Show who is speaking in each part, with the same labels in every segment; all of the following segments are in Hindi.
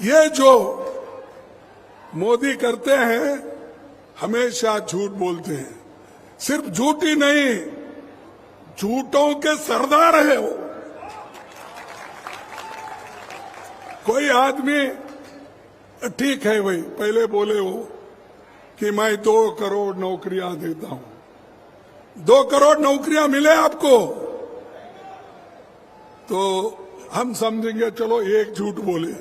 Speaker 1: ये जो मोदी करते हैं, हमेशा झूठ बोलते हैं। सिर्फ झूठ ही नहीं, झूठों के सरदार है वो। कोई आदमी ठीक है भाई, पहले बोले वो कि मैं 2 करोड़ नौकरियां देता हूं। 2 करोड़ नौकरियां मिले आपको तो हम समझेंगे चलो एक झूठ बोले।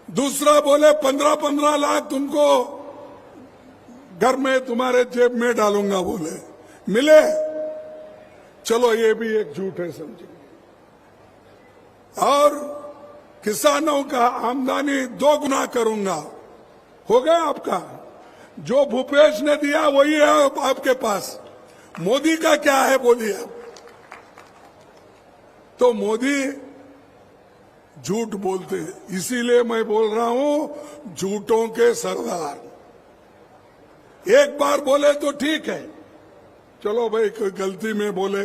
Speaker 1: दूसरा बोले 15-15 लाख तुमको घर में तुम्हारे जेब में डालूंगा, बोले मिले, चलो ये भी एक झूठ है समझेंगे। और किसानों का आमदनी 2 गुना करूंगा, हो गया आपका। जो भूपेश ने दिया वही है आपके पास। मोदी का क्या है बोलिए आप। तो मोदी झूठ बोलते हैं, इसीलिए मैं बोल रहा हूं झूठों के सरदार। एक बार बोले तो ठीक है, चलो भाई कोई गलती में बोले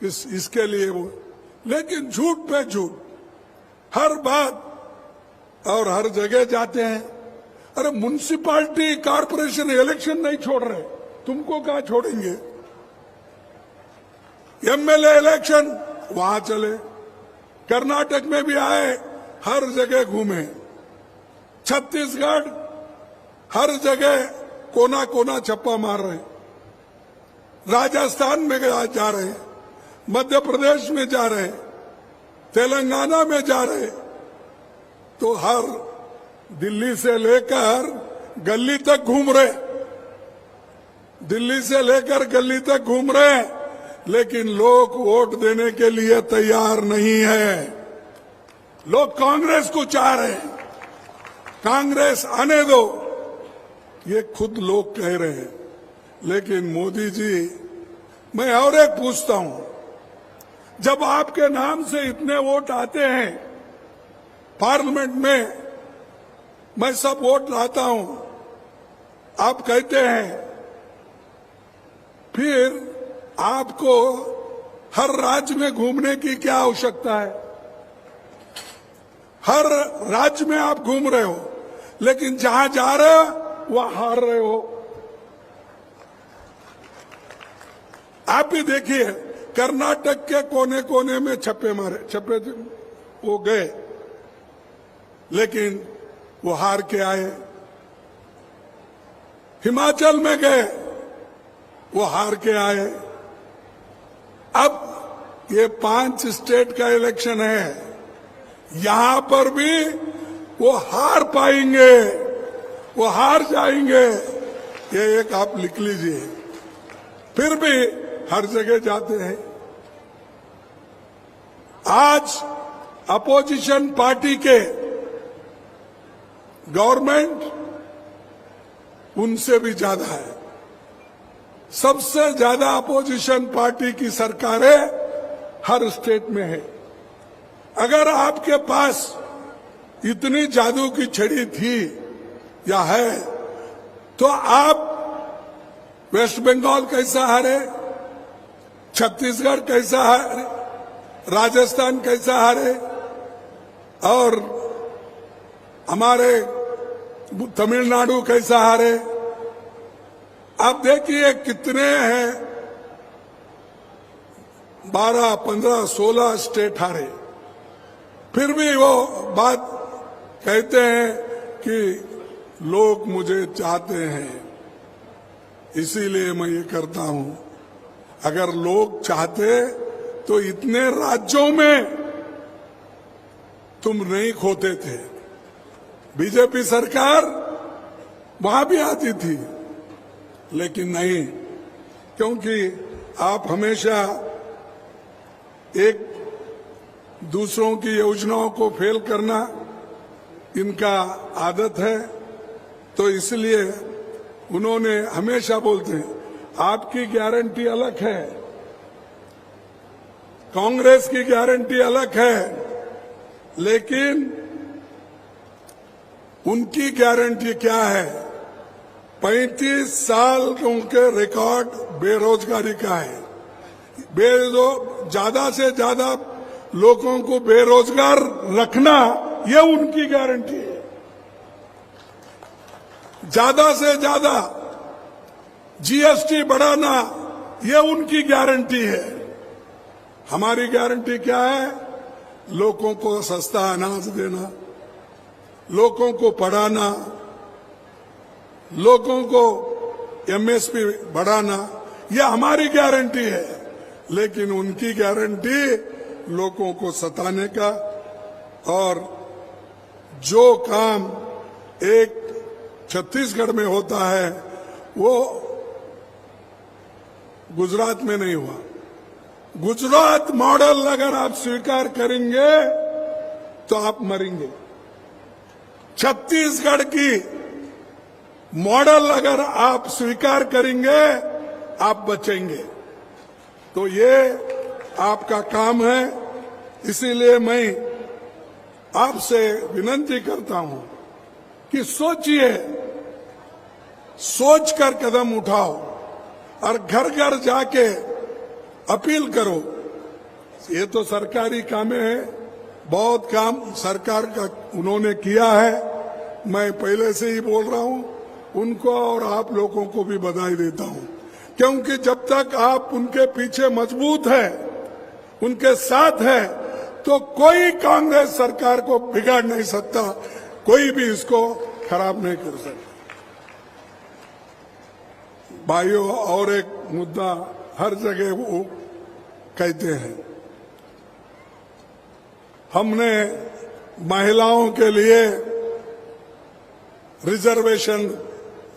Speaker 1: इसके लिए वो, लेकिन झूठ पे झूठ हर बात और हर जगह जाते हैं। अरे म्युनिसिपैलिटी कारपोरेशन इलेक्शन नहीं छोड़ रहे, तुमको कहां छोड़ेंगे। एमएलए इलेक्शन वहां चले, कर्नाटक में भी आए, हर जगह घूमे, छत्तीसगढ़ हर जगह कोना कोना छप्पा मार रहे, राजस्थान में जा रहे, मध्य प्रदेश में जा रहे, तेलंगाना में जा रहे, तो हर दिल्ली से लेकर गली तक घूम रहे, दिल्ली से लेकर गली तक घूम रहे, लेकिन लोग वोट देने के लिए तैयार नहीं है। लोग कांग्रेस को चाह रहे हैं, कांग्रेस आने दो, ये खुद लोग कह रहे हैं। लेकिन मोदी जी, मैं और एक पूछता हूं, जब आपके नाम से इतने वोट आते हैं पार्लियामेंट में, मैं सब वोट लाता हूं, आप कहते हैं, फिर आपको हर राज्य में घूमने की क्या आवश्यकता है। हर राज्य में आप घूम रहे हो, लेकिन जहां जा रहे हो वहां हार रहे हो। आप भी देखिए, कर्नाटक के कोने कोने में छप्पे वो गए, लेकिन वो हार के आए। हिमाचल में गए, वो हार के आए। अब ये 5 स्टेट का इलेक्शन है, यहां पर भी वो हार पाएंगे, वो हार जाएंगे, ये एक आप लिख लीजिए। फिर भी हर जगह जाते हैं। आज अपोजिशन पार्टी के गवर्नमेंट उनसे भी ज्यादा है। सबसे ज्यादा अपोजिशन पार्टी की सरकारें हर स्टेट में है। अगर आपके पास इतनी जादू की छड़ी थी या है, तो आप वेस्ट बंगाल कैसा हारे, छत्तीसगढ़ कैसा हारे, राजस्थान कैसा हारे, और हमारे तमिलनाडु कैसा हारे। आप देखिए कितने हैं, 12, 15, 16 स्टेट हारे, फिर भी वो बात कहते हैं कि लोग मुझे चाहते हैं, इसीलिए मैं ये करता हूं। अगर लोग चाहते तो इतने राज्यों में तुम नहीं खोते थे। बीजेपी सरकार वहां भी आती थी, लेकिन नहीं, क्योंकि आप हमेशा एक दूसरों की योजनाओं को फेल करना इनका आदत है। तो इसलिए उन्होंने हमेशा बोलते हैं, आपकी गारंटी अलग है, कांग्रेस की गारंटी अलग है, लेकिन उनकी गारंटी क्या है। 35 साल उनके रिकॉर्ड बेरोजगारी का है। ज्यादा से ज्यादा लोगों को बेरोजगार रखना, ये उनकी गारंटी है। ज्यादा से ज्यादा जीएसटी बढ़ाना, ये उनकी गारंटी है। हमारी गारंटी क्या है? लोगों को सस्ता अनाज देना, लोगों को पढ़ाना, लोगों को एमएसपी बढ़ाना, यह हमारी गारंटी है। लेकिन उनकी गारंटी लोगों को सताने का, और जो काम एक छत्तीसगढ़ में होता है वो गुजरात में नहीं हुआ। गुजरात मॉडल अगर आप स्वीकार करेंगे तो आप मरेंगे। छत्तीसगढ़ की मॉडल अगर आप स्वीकार करेंगे आप बचेंगे। तो ये आपका काम है। इसीलिए मैं आपसे विनती करता हूं कि सोचिए, सोचकर कदम उठाओ और घर घर जाके अपील करो। ये तो सरकारी काम है, बहुत काम सरकार का उन्होंने किया है। मैं पहले से ही बोल रहा हूं, उनको और आप लोगों को भी बधाई देता हूं, क्योंकि जब तक आप उनके पीछे मजबूत है, उनके साथ है, तो कोई कांग्रेस सरकार को बिगाड़ नहीं सकता, कोई भी इसको खराब नहीं कर सकता। भाइयों, और एक मुद्दा हर जगह वो कहते हैं, हमने महिलाओं के लिए रिजर्वेशन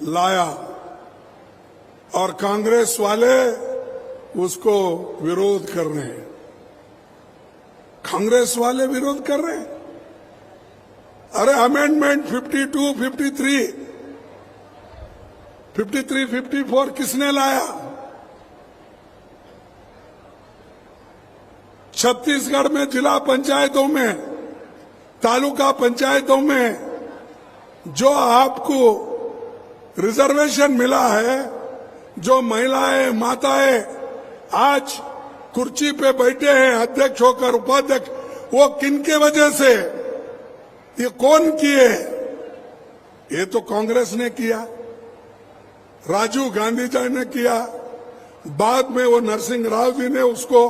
Speaker 1: लाया और कांग्रेस वाले उसको विरोध कर रहे हैं। कांग्रेस वाले विरोध कर रहे हैं। अरे अमेंडमेंट 52, 53, 54 किसने लाया? छत्तीसगढ़ में जिला पंचायतों में, तालुका पंचायतों में जो आपको रिजर्वेशन मिला है, जो महिलाएं, माताएं आज कुर्सी पे बैठे हैं अध्यक्ष होकर, उपाध्यक्ष, वो किनके वजह से? ये कौन किए? ये तो कांग्रेस ने किया, राजीव गांधी जी ने किया, बाद में वो नरसिंह राव जी ने उसको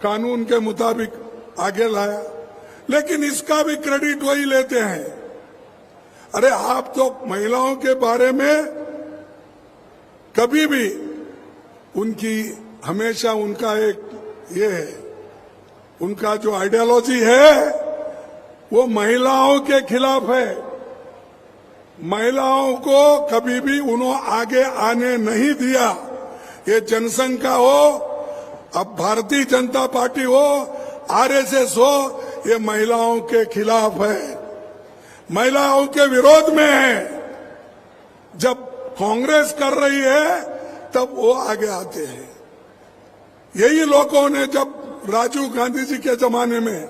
Speaker 1: कानून के मुताबिक आगे लाया। लेकिन इसका भी क्रेडिट वही लेते हैं। अरे आप तो महिलाओं के बारे में कभी भी उनकी, हमेशा उनका एक ये है, उनका जो आइडियोलॉजी है वो महिलाओं के खिलाफ है। महिलाओं को कभी भी उन्होंने आगे आने नहीं दिया। ये जनसंघ का हो, अब भारतीय जनता पार्टी हो, आरएसएस हो, ये महिलाओं के खिलाफ है, महिलाओं के विरोध में है। जब कांग्रेस कर रही है तब वो आगे आते हैं। यही लोगों ने जब राजीव गांधी जी के जमाने में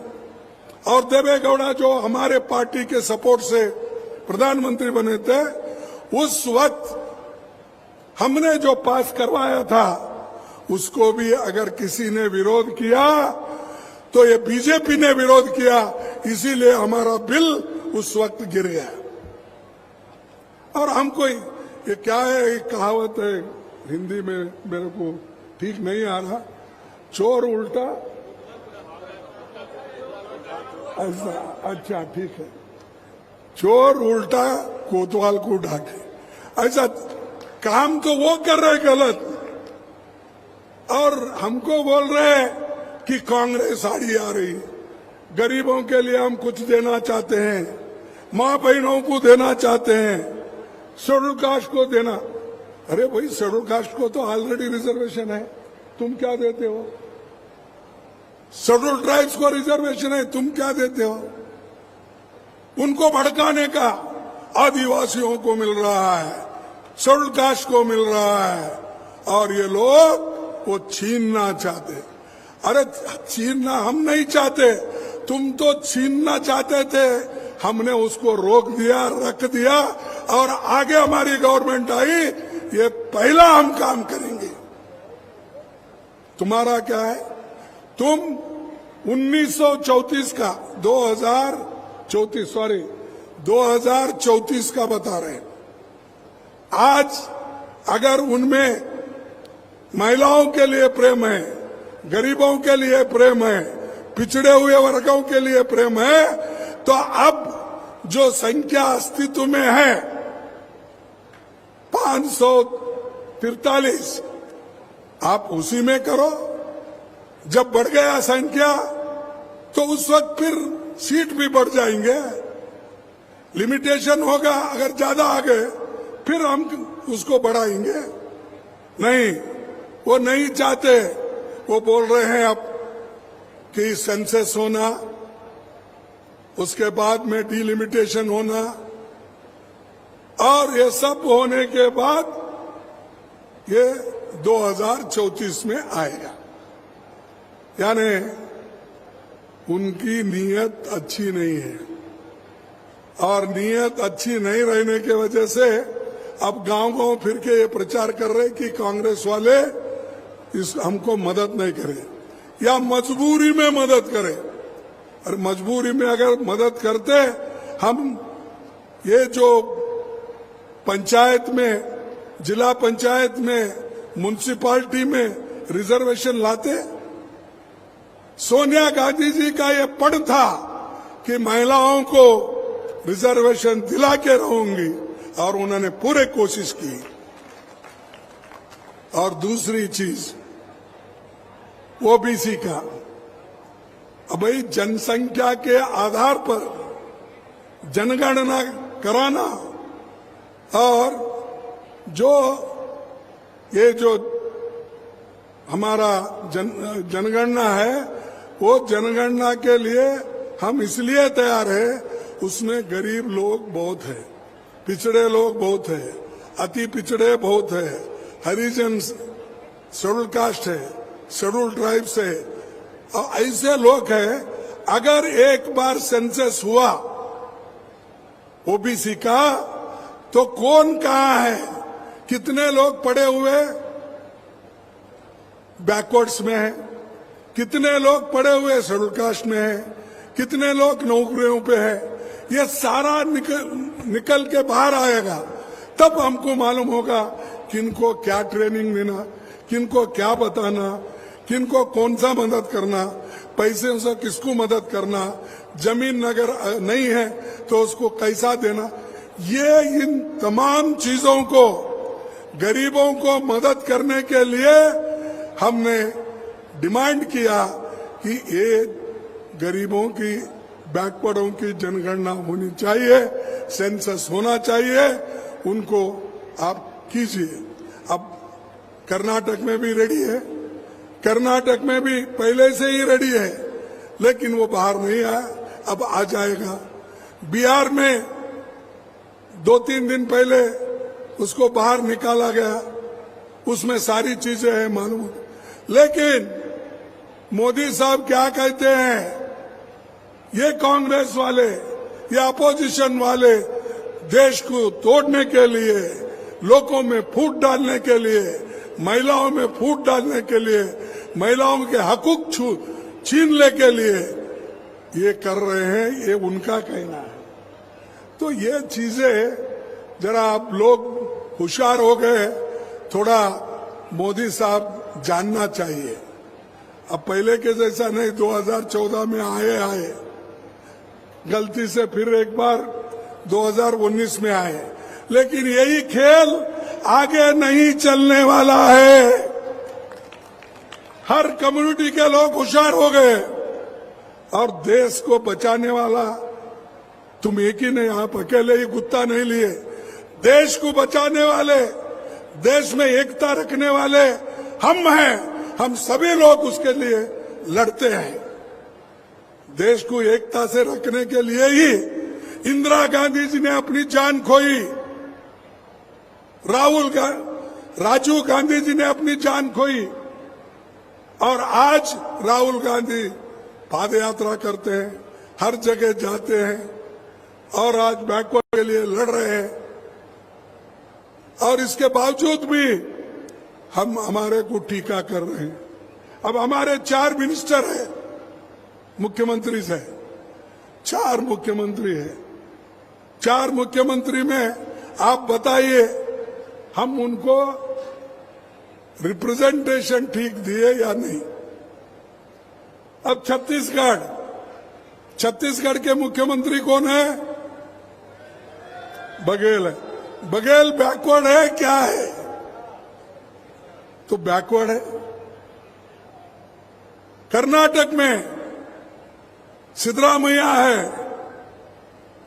Speaker 1: और देवेगौड़ा जो हमारे पार्टी के सपोर्ट से प्रधानमंत्री बने थे, उस वक्त हमने जो पास करवाया था उसको भी अगर किसी ने विरोध किया तो ये बीजेपी ने विरोध किया, इसीलिए हमारा बिल उस वक्त गिर गया। और हमको ये क्या है, एक कहावत है हिंदी में, मेरे को ठीक नहीं आ रहा, चोर उल्टा, ऐसा, अच्छा ठीक है, चोर उल्टा कोतवाल को ढाके, ऐसा काम तो वो कर रहे गलत, और हमको बोल रहे कि कांग्रेस आड़ी आ रही। गरीबों के लिए हम कुछ देना चाहते हैं, माँ बहनों को देना चाहते हैं, शेड्यूल कास्ट को देना। अरे भाई, शेड्यूल कास्ट को तो ऑलरेडी रिजर्वेशन है, तुम क्या देते हो? शेड्यूल ट्राइब्स को रिजर्वेशन है, तुम क्या देते हो? उनको भड़काने का आदिवासियों को मिल रहा है, शेड्यूल कास्ट को मिल रहा है, और ये लोग वो छीनना चाहते। अरे छीनना हम नहीं चाहते, तुम तो छीनना चाहते थे, हमने उसको रोक दिया, रख दिया, और आगे हमारी गवर्नमेंट आई, ये पहला हम काम करेंगे। तुम्हारा क्या है? तुम 1934 का 2034 का बता रहे हैं। आज अगर उनमें महिलाओं के लिए प्रेम है, गरीबों के लिए प्रेम है, पिछड़े हुए वर्गों के लिए प्रेम है, तो अब जो संख्या अस्तित्व में है 543, आप उसी में करो। जब बढ़ गया संख्या तो उस वक्त फिर सीट भी बढ़ जाएंगे, लिमिटेशन होगा। अगर ज्यादा आ गए फिर हम उसको बढ़ाएंगे। नहीं, वो नहीं चाहते। वो बोल रहे हैं अब कि सेंसस होना, उसके बाद में डिलिमिटेशन होना, और ये सब होने के बाद ये 2034 में आएगा। यानी उनकी नीयत अच्छी नहीं है, और नीयत अच्छी नहीं रहने की वजह से अब गांव-गांव फिर के ये प्रचार कर रहे कि कांग्रेस वाले हमको मदद नहीं करें या मजबूरी में मदद करें। और मजबूरी में अगर मदद करते, हम ये जो पंचायत में, जिला पंचायत में, म्युनिसिपालिटी में रिजर्वेशन लाते। सोनिया गांधी जी का ये पण था कि महिलाओं को रिजर्वेशन दिला के रहूंगी, और उन्होंने पूरे कोशिश की। और दूसरी चीज ओबीसी का, अब भाई जनसंख्या के आधार पर जनगणना कराना, और ये जो हमारा जनगणना है, वो जनगणना के लिए हम इसलिए तैयार है, उसमें गरीब लोग बहुत है, पिछड़े लोग बहुत है, अति पिछड़े बहुत है, हरिजन, शेड्यूल कास्ट है, शेड्यूल ट्राइब्स है, और ऐसे लोग हैं। अगर एक बार सेंसस हुआ ओबीसी का, तो कौन कहाँ है, कितने लोग पड़े हुए बैकवर्ड्स में है, कितने लोग पड़े हुए शेड्यूल कास्ट में है, कितने लोग नौकरियों पे है, ये सारा निकल के बाहर आएगा। तब हमको मालूम होगा किनको क्या ट्रेनिंग देना, किनको क्या बताना, किनको कौन सा मदद करना, पैसे से किसको मदद करना, जमीन अगर नहीं है तो उसको कैसा देना। ये इन तमाम चीजों को, गरीबों को मदद करने के लिए हमने डिमांड किया कि ये गरीबों की, बैकवर्डों की जनगणना होनी चाहिए, सेंसस होना चाहिए, उनको आप कीजिए। अब कर्नाटक में भी रेडी है, कर्नाटक में भी पहले से ही रेडी है, लेकिन वो बाहर नहीं आया, अब आ जाएगा। बिहार में 2-3 दिन पहले उसको बाहर निकाला गया, उसमें सारी चीजें हैं मालूम। लेकिन मोदी साहब क्या कहते हैं, ये कांग्रेस वाले, ये अपोजिशन वाले देश को तोड़ने के लिए, लोगों में फूट डालने के लिए, महिलाओं में फूट डालने के लिए, महिलाओं के हकूक छीनने के लिए ये कर रहे हैं, ये उनका कहना है। तो ये चीजें जरा आप लोग होशियार हो गए, थोड़ा मोदी साहब जानना चाहिए। अब पहले के जैसा नहीं, 2014 में आए, गलती से फिर एक बार 2019 में आए, लेकिन यही खेल आगे नहीं चलने वाला है। हर कम्युनिटी के लोग होशियार हो गए, और देश को बचाने वाला तुम एक ही नहीं, आप अकेले ही गुत्ता नहीं लिए। देश को बचाने वाले, देश में एकता रखने वाले हम हैं, हम सभी लोग उसके लिए लड़ते हैं। देश को एकता से रखने के लिए ही इंदिरा गांधी जी ने अपनी जान खोई, राजीव गांधी जी ने अपनी जान खोई, और आज राहुल गांधी पाद यात्रा करते हैं, हर जगह जाते हैं, और आज बैकवर्ड के लिए लड़ रहे हैं। और इसके बावजूद भी हम हमारे को टीका कर रहे हैं। अब हमारे 4 मिनिस्टर है मुख्यमंत्री से, 4 मुख्यमंत्री है। 4 मुख्यमंत्री में आप बताइए हम उनको रिप्रेजेंटेशन ठीक दिए या नहीं। अब छत्तीसगढ़ के मुख्यमंत्री कौन है? बघेल है। बघेल बैकवर्ड है क्या है? तो बैकवर्ड है। कर्नाटक में सिद्धरामैया है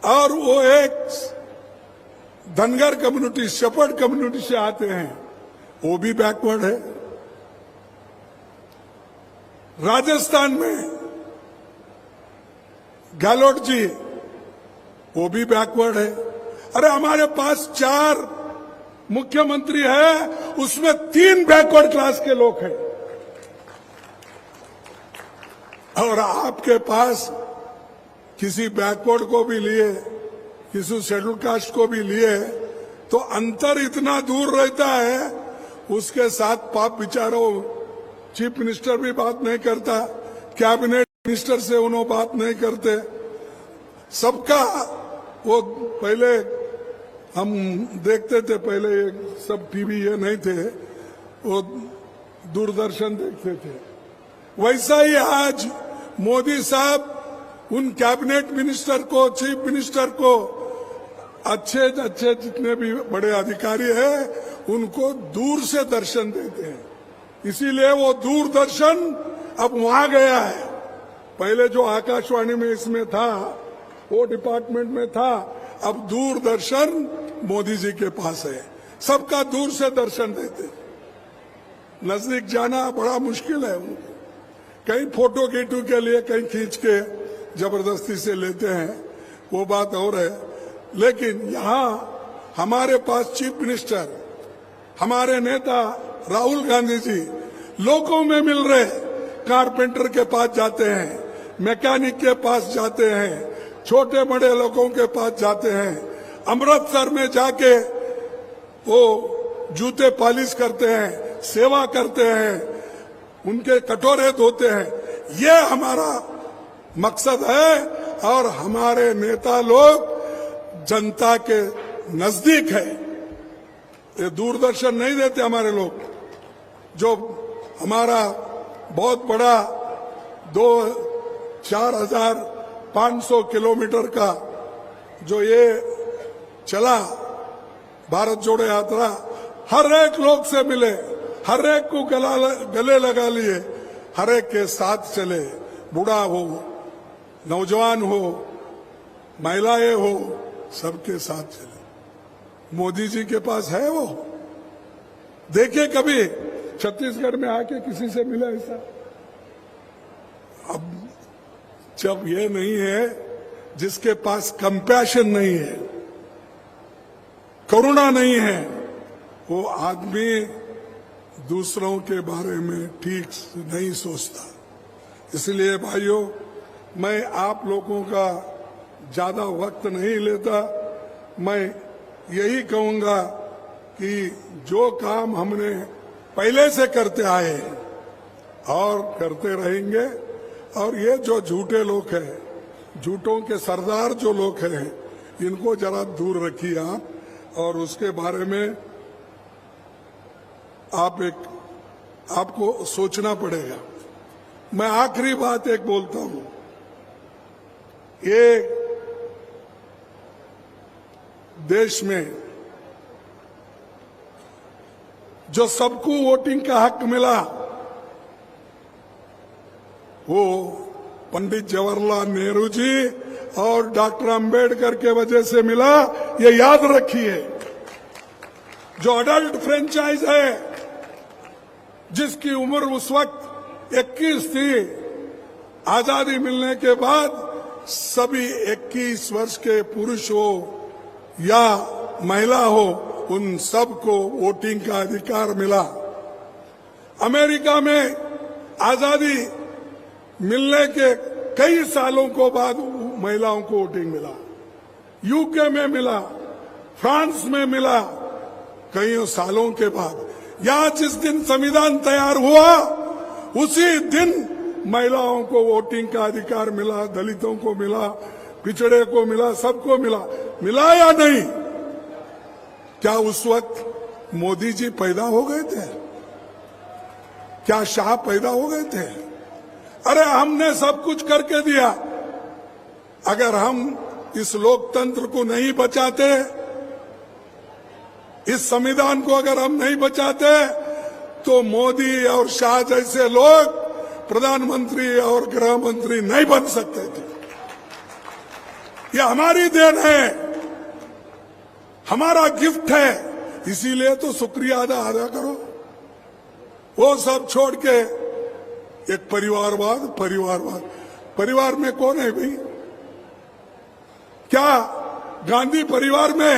Speaker 1: और वो एक धनगर कम्युनिटी, शेपर्ड कम्युनिटी से आते हैं, वो भी बैकवर्ड है। राजस्थान में गहलोत जी, वो भी बैकवर्ड है। अरे हमारे पास 4 मुख्यमंत्री है, उसमें 3 बैकवर्ड क्लास के लोग हैं। और आपके पास किसी बैकवर्ड को भी लिए, किसी शेड्यूल कास्ट को भी लिए, तो अंतर इतना दूर रहता है। उसके साथ पाप विचारों, चीफ मिनिस्टर भी बात नहीं करता, कैबिनेट मिनिस्टर से उन्होंने बात नहीं करते। सबका वो पहले हम देखते थे, पहले सब टीवी ये नहीं थे, वो दूरदर्शन देखते थे। वैसा ही आज मोदी साहब उन कैबिनेट मिनिस्टर को, चीफ मिनिस्टर को, अच्छे जितने भी बड़े अधिकारी हैं, उनको दूर से दर्शन देते हैं। इसीलिए वो दूरदर्शन अब वहां गया है। पहले जो आकाशवाणी में इसमें था, वो डिपार्टमेंट में था, अब दूरदर्शन मोदी जी के पास है। सबका दूर से दर्शन देते, नजदीक जाना बड़ा मुश्किल है उनको। कहीं फोटो कीटू के लिए कहीं खींच के जबरदस्ती से लेते हैं, वो बात और है। लेकिन यहाँ हमारे पास चीफ मिनिस्टर, हमारे नेता राहुल गांधी जी लोगों में मिल रहे, कारपेंटर के पास जाते हैं, मैकेनिक के पास जाते हैं, छोटे बड़े लोगों के पास जाते हैं, अमृतसर में जाके वो जूते पॉलिश करते हैं, सेवा करते हैं, उनके कटोरे धोते हैं। ये हमारा मकसद है और हमारे नेता लोग जनता के नजदीक है। ये दूरदर्शन नहीं देते हमारे लोग। जो हमारा बहुत बड़ा 4,500 किलोमीटर का जो ये चला भारत जोड़ो यात्रा, हर एक लोग से मिले, हर एक को गले लगा लिए, हर एक के साथ चले, बूढ़ा हो, नौजवान हो, महिलाएं हो, सबके साथ चले। मोदी जी के पास है वो। देखिए कभी छत्तीसगढ़ में आके किसी से मिला ऐसा? अब जब ये नहीं है, जिसके पास कंपैशन नहीं है, करुणा नहीं है, वो आदमी दूसरों के बारे में ठीक नहीं सोचता। इसलिए भाइयों, मैं आप लोगों का ज्यादा वक्त नहीं लेता। मैं यही कहूंगा कि जो काम हमने पहले से करते आए और करते रहेंगे, और ये जो झूठे लोग हैं, झूठों के सरदार जो लोग हैं, इनको जरा दूर रखिए आप, और उसके बारे में आपको सोचना पड़ेगा। मैं आखिरी बात एक बोलता हूं, ये देश में जो सबको वोटिंग का हक मिला, वो पंडित जवाहरलाल नेहरू जी और डॉक्टर अंबेडकर के वजह से मिला, ये याद रखिए। जो अडल्ट फ्रेंचाइज है, जिसकी उम्र उस वक्त 21 थी, आजादी मिलने के बाद सभी 21 वर्ष के पुरुष हो या महिला हो, उन सबको वोटिंग का अधिकार मिला। अमेरिका में आजादी मिलने के कई सालों को बाद महिलाओं को वोटिंग मिला, यूके में मिला, फ्रांस में मिला, कई सालों के बाद। यहां जिस दिन संविधान तैयार हुआ, उसी दिन महिलाओं को वोटिंग का अधिकार मिला, दलितों को मिला, पिछड़े को मिला, सबको मिला या नहीं? क्या उस वक्त मोदी जी पैदा हो गए थे? क्या शाह पैदा हो गए थे? अरे हमने सब कुछ करके दिया। अगर हम इस लोकतंत्र को नहीं बचाते, इस संविधान को अगर हम नहीं बचाते, तो मोदी और शाह जैसे लोग प्रधानमंत्री और गृह मंत्री नहीं बन सकते थे। ये हमारी देन है, हमारा गिफ्ट है। इसीलिए तो शुक्रिया अदा करो। वो सब छोड़ के एक परिवारवाद परिवार में कौन है भाई? क्या गांधी परिवार में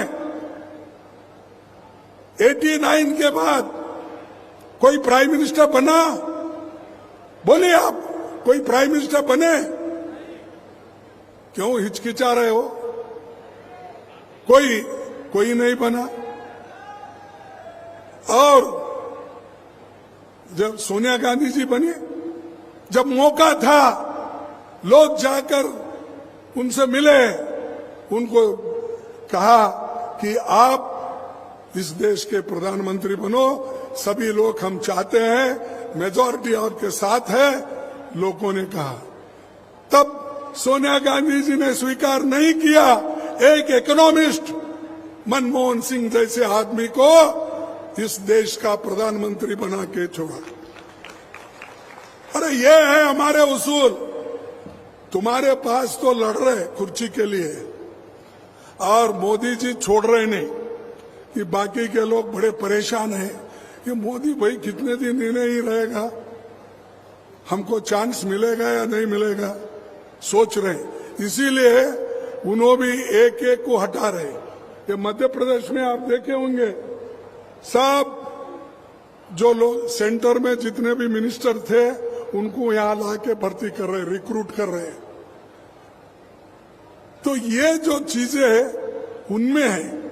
Speaker 1: 89 के बाद कोई प्राइम मिनिस्टर बना? बोलिए आप, कोई प्राइम मिनिस्टर बने? क्यों हिचकिचा रहे हो? कोई नहीं बना। और जब सोनिया गांधी जी बनी, जब मौका था, लोग जाकर उनसे मिले, उनको कहा कि आप इस देश के प्रधानमंत्री बनो, सभी लोग हम चाहते हैं, मेजॉरिटी आपके साथ है, लोगों ने कहा। तब सोनिया गांधी जी ने स्वीकार नहीं किया। एक इकोनॉमिस्ट मनमोहन सिंह जैसे आदमी को इस देश का प्रधानमंत्री बना के छोड़ा। अरे ये है हमारे उसूल। तुम्हारे पास तो लड़ रहे कुर्सी के लिए, और मोदी जी छोड़ रहे नहीं कि बाकी के लोग बड़े परेशान हैं कि मोदी भाई कितने दिन इन्हें ही रहेगा, हमको चांस मिलेगा या नहीं मिलेगा, सोच रहे। इसीलिए उन्होंने भी एक एक को हटा रहे। ये मध्य प्रदेश में आप देखे होंगे, सब जो लोग सेंटर में जितने भी मिनिस्टर थे उनको यहां लाके भर्ती कर रहे, रिक्रूट कर रहे। तो ये जो चीजें उनमें है,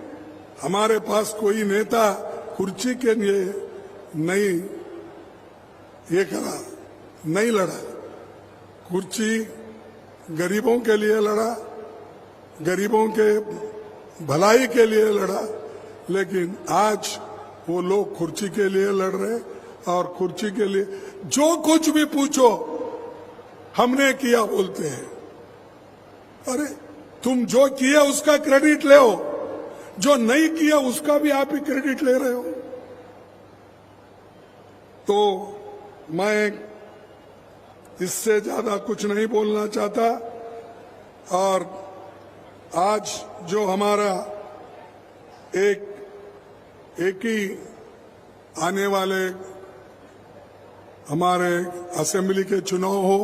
Speaker 1: हमारे पास कोई नेता कुर्सी के लिए नहीं लड़ा। कुर्सी गरीबों के लिए लड़ा, गरीबों के भलाई के लिए लड़ा। लेकिन आज वो लोग कुर्सी के लिए लड़ रहे, और कुर्सी के लिए जो कुछ भी पूछो हमने किया बोलते हैं। अरे तुम जो किया उसका क्रेडिट ले, जो नहीं किया उसका भी आप ही क्रेडिट ले रहे हो। तो मैं इससे ज्यादा कुछ नहीं बोलना चाहता। और आज जो हमारा एक ही आने वाले हमारे असेंबली के चुनाव हो,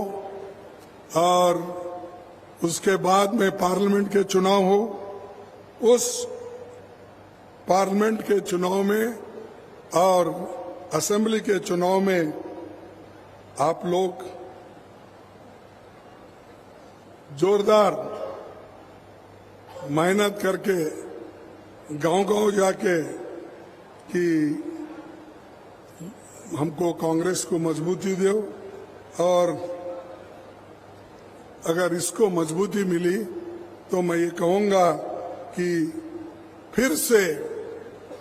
Speaker 1: और उसके बाद में पार्लियामेंट के चुनाव हो, उस पार्लियामेंट के चुनाव में और असेंबली के चुनाव में आप लोग जोरदार मेहनत करके गांव-गांव जाके कि हमको कांग्रेस को मजबूती दो, और अगर इसको मजबूती मिली तो मैं ये कहूंगा कि फिर से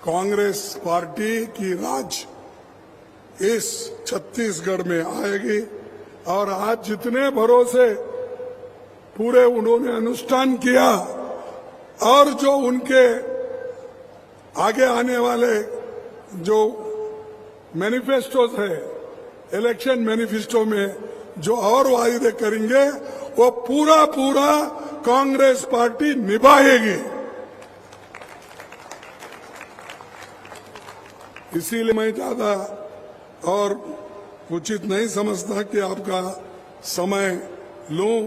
Speaker 1: कांग्रेस पार्टी की राज इस छत्तीसगढ़ में आएगी। और आज जितने भरोसे पूरे उन्होंने अनुष्ठान किया, और जो उनके आगे आने वाले जो मैनिफेस्टोज है, इलेक्शन मैनिफेस्टो में जो और वायदे करेंगे, वो पूरा कांग्रेस पार्टी निभाएगी। इसीलिए मैं ज्यादा और उचित नहीं समझता कि आपका समय लूं,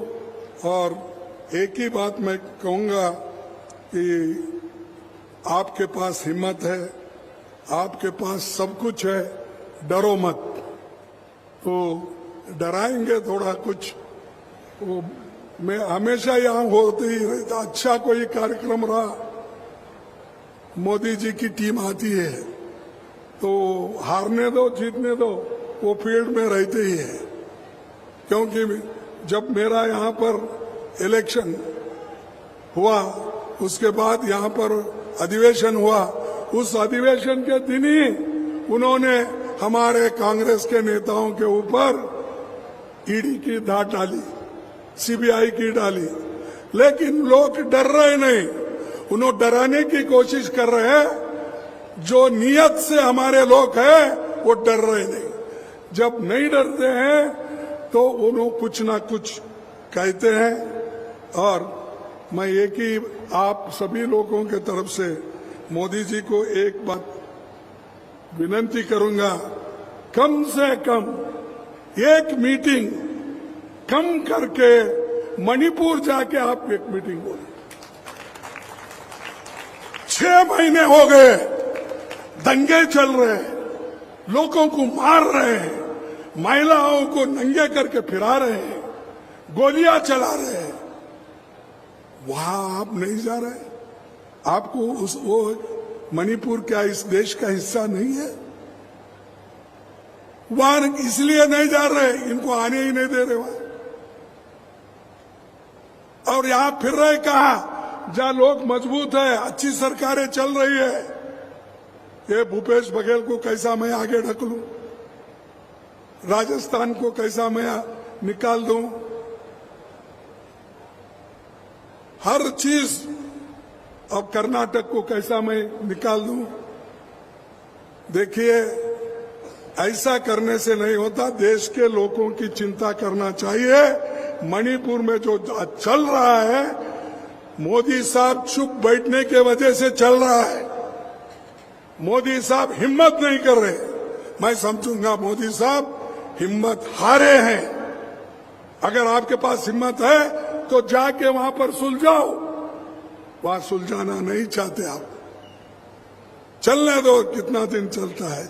Speaker 1: और एक ही बात मैं कहूंगा कि आपके पास हिम्मत है, आपके पास सब कुछ है, डरो मत। तो डराएंगे थोड़ा कुछ, तो मैं हमेशा यहाँ होती ही रहता। अच्छा कोई कार्यक्रम रहा, मोदी जी की टीम आती है, तो हारने दो जीतने दो, वो फील्ड में रहते ही है, क्योंकि जब मेरा यहाँ पर इलेक्शन हुआ, उसके बाद यहाँ पर अधिवेशन हुआ, उस अधिवेशन के दिन ही उन्होंने हमारे कांग्रेस के नेताओं के ऊपर ईडी की धात डाली, सीबीआई की डाली, लेकिन लोग डर रहे नहीं। उन्हें डराने की कोशिश कर रहे हैं। जो नियत से हमारे लोग हैं वो डर रहे नहीं। जब नहीं डरते हैं तो उन्हें कुछ ना कुछ कहते हैं। और मैं एक ही आप सभी लोगों के तरफ से मोदी जी को एक बात विनती करूंगा, कम से कम एक मीटिंग कम करके मणिपुर जाके आप एक मीटिंग बोले। 6 महीने हो गए, दंगे चल रहे हैं, लोगों को मार रहे हैं, महिलाओं को नंगे करके फिरा रहे हैं, गोलियां चला रहे हैं। वहां आप नहीं जा रहे? आपको वो मणिपुर क्या इस देश का हिस्सा नहीं है? वहां इसलिए नहीं जा रहे, इनको आने ही नहीं दे रहे वहां। और यहां फिर रहे कहा जहां लोग मजबूत है, अच्छी सरकारें चल रही है। ये भूपेश बघेल को कैसा मैं आगे ढकलूं, राजस्थान को कैसा मैं निकाल दूं, हर चीज। अब कर्नाटक को कैसा मैं निकाल दूं। देखिए, ऐसा करने से नहीं होता। देश के लोगों की चिंता करना चाहिए। मणिपुर में जो चल रहा है, मोदी साहब चुप बैठने के वजह से चल रहा है। मोदी साहब हिम्मत नहीं कर रहे। मैं समझूंगा मोदी साहब हिम्मत हारे हैं। अगर आपके पास हिम्मत है तो जाके वहां पर सुलझाओ। वहां सुलझाना नहीं चाहते आप। चलने दो, कितना दिन चलता है।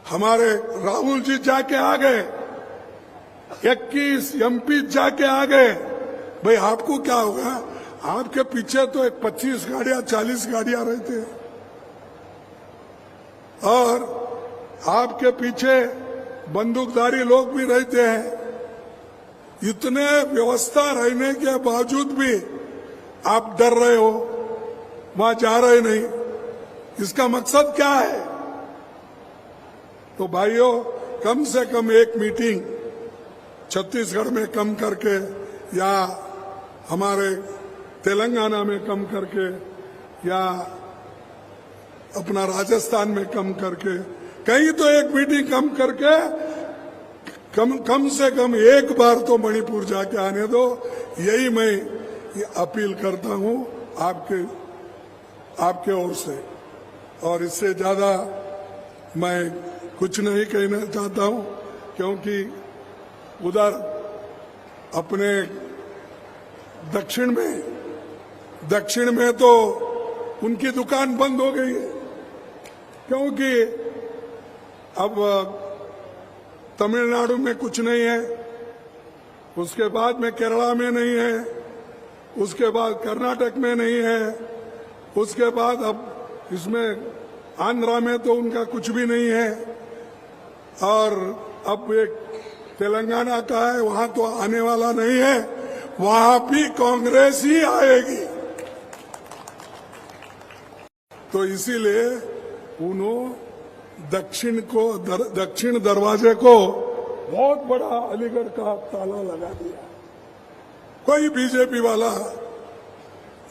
Speaker 1: हमारे राहुल जी जाके आ गए, 21 एमपी जाके आ गए। भाई आपको क्या होगा? आपके पीछे तो एक 25 गाड़ियां 40 गाड़ियां रहते हैं, और आपके पीछे बंदूकधारी लोग भी रहते हैं। इतने व्यवस्था रहने के बावजूद भी आप डर रहे हो, वहां जा रहे नहीं। इसका मकसद क्या है? तो भाइयों, कम से कम एक मीटिंग छत्तीसगढ़ में कम करके, या हमारे तेलंगाना में कम करके, या अपना राजस्थान में कम करके, कहीं तो एक मीटिंग कम करके कम से कम एक बार तो मणिपुर जाके आने दो। यही मैं अपील करता हूं आपके ओर से। और इससे ज्यादा मैं कुछ नहीं कहना चाहता हूं, क्योंकि उधर अपने दक्षिण में तो उनकी दुकान बंद हो गई है, क्योंकि अब तमिलनाडु में कुछ नहीं है, उसके बाद में केरला में नहीं है, उसके बाद कर्नाटक में नहीं है, उसके बाद अब इसमें आंध्रा में तो उनका कुछ भी नहीं है, और अब एक तेलंगाना का है, वहां तो आने वाला नहीं है। वहां भी कांग्रेस ही आएगी। तो इसीलिए उन्होंने दक्षिण दरवाजे को बहुत बड़ा अलीगढ़ का ताला लगा दिया। कोई बीजेपी वाला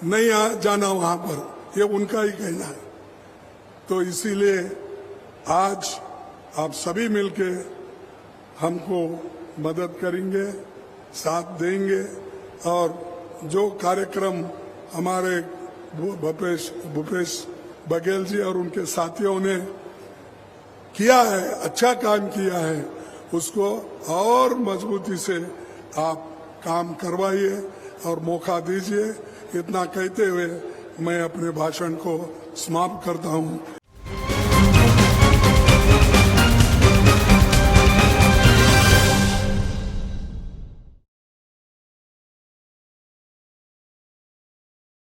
Speaker 1: नहीं जाना वहां पर, ये उनका ही कहना है। तो इसीलिए आज आप सभी मिलके हमको मदद करेंगे, साथ देंगे, और जो कार्यक्रम हमारे भूपेश बघेल जी और उनके साथियों ने किया है, अच्छा काम किया है, उसको और मजबूती से आप काम करवाइए और मौका दीजिए। इतना कहते हुए मैं अपने भाषण को समाप्त करता हूं।